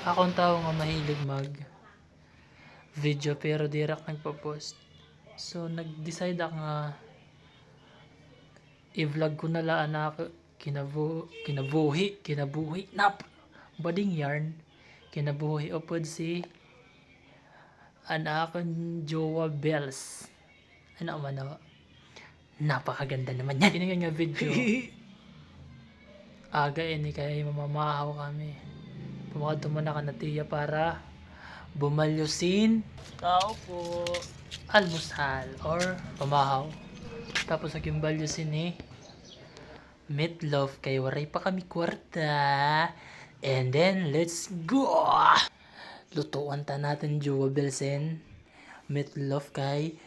Akong tao nga mahilig mag video pero di rak nagpo-post. So nag-decide ako nga i-vlog ko na laan ako kinabuhi nap bading yarn kinabuhi upod si anakon Jowa Bells. Ano man na napakaganda naman yan. Yun nga video. Aga ini kaya mamamahaw kami. Pumakad muna ka na tiya para bumalyusin. Tao po. Almusal or pamahaw. Tapos naging balyusin ni meatloaf kay waray pa kami kwarta. And then let's go. Lutuan ta natin Jowa Belsen. Meatloaf kay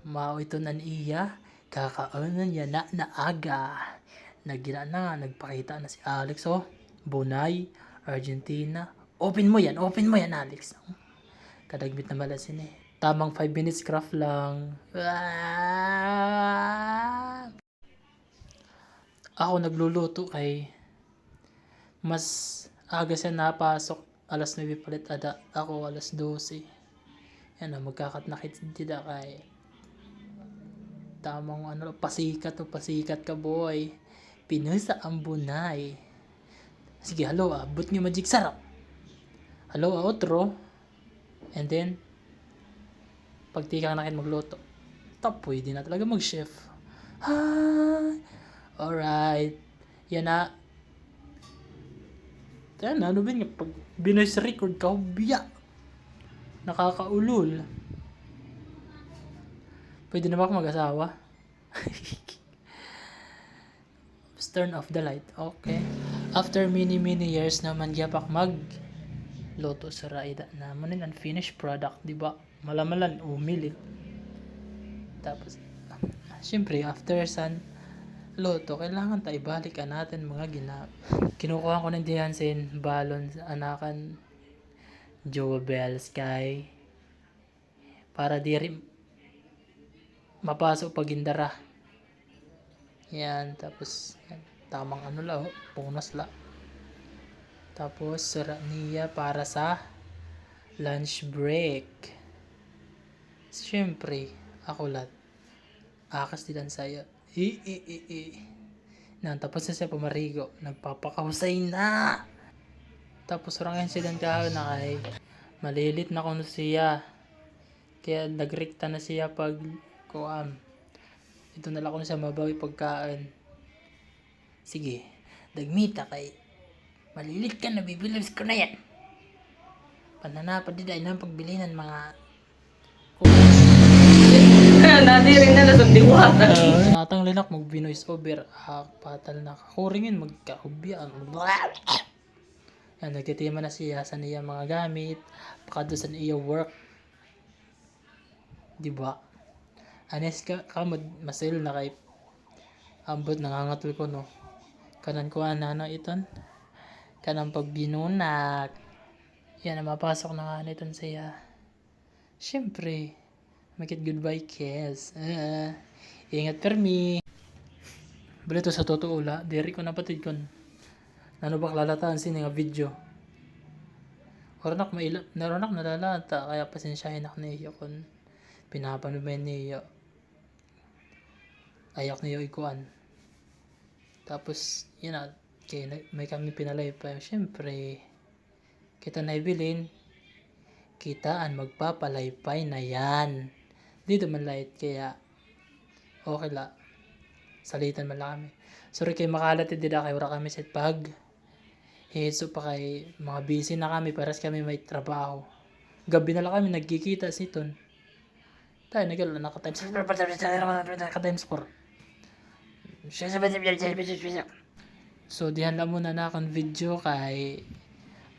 mao ito nan iya kakaunan niya na aga. Nagina na nga, nagpakita na si Alex Bunay, Argentina. Open mo yan Alex. Kadagmit na malasin eh. Tamang 5 minutes craft lang. Ako nagluluto kay mas aga siya napasok. Alas 9 palit ada. Ako alas 12. Yan na, magkakatnakit sila kay tamang pasikat ka boy. Pinusa ang Bunay. Sige, hello but nyo magic sarap. Hello outro. And then pag di ka nakin magluto, pwede na talaga mag-chef. Alright. Yan na. Ano ba nga pag binoise record ka, biya. Nakakaulol. Pwede na ba ako mag-asawa? Turn off the light. Okay. After many years naman yapak luto sa raida na manin unfinished product, di ba? Malamalan umilit. Tapos syempre after san luto kailangan ta ibalik natin mga kinukuha ko ng Diansen balon sa anakan Jowa Bells kay para di rin mapasok pag indara. Yan, tapos yan, tamang punas la. Tapos sura niya para sa lunch break. Siyempre, ako lahat. Akas dilan saya. Tapos na siya pumarigo. Nagpapakahusay na. Tapos orangan siya lang kahon na kay malilit na kuno siya. Kaya nagrikta na siya pag kuam. Ito na lang ko na siya mabawi pagkaan. Sige, dagmita kay malilit ka na, bibilibs ko na yan. Pananapad din ay nang pagbilinan mga nadirin na lasang diwata. Natang linak mag-binoise over. Patal na kakuringin magkahubyan. Yan, nagtitima na siya sa niya mga gamit. Pakado sa niya work. Diba? Anes ka masil na kay ambot nangangatol ko no. Kanan ko na iton. Kanang pagbinunak. Yan na mapasok na nga niton siya. Siyempre, make it goodbye kiss. Ingat per me. Balito sa totoo la, diri ko napatid kon. Nano ba lalataan sini nga video. Oranak naronak nalalata kaya pasensyahin ako niyo kon pinapanumen niyo. Ayak niyo ikuan. Tapos yun na, may kami pinalay pa. Siyempre, kita na ibilin, kitaan magpapalaypay na yan. Dito man light, kaya okay la. Salitan man lang kami. Sorry kay makalat din kay wala kami set pag. So pa kay mga busy na kami, paras kami may trabaho. Gabi na lang kami nagkikita siton. Tayo nagala naka-times 4. So diyan lang muna na akong video kay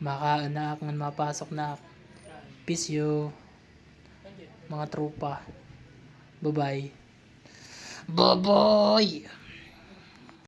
makaan na akong mapasok na. Peace you mga tropa. Bye bye.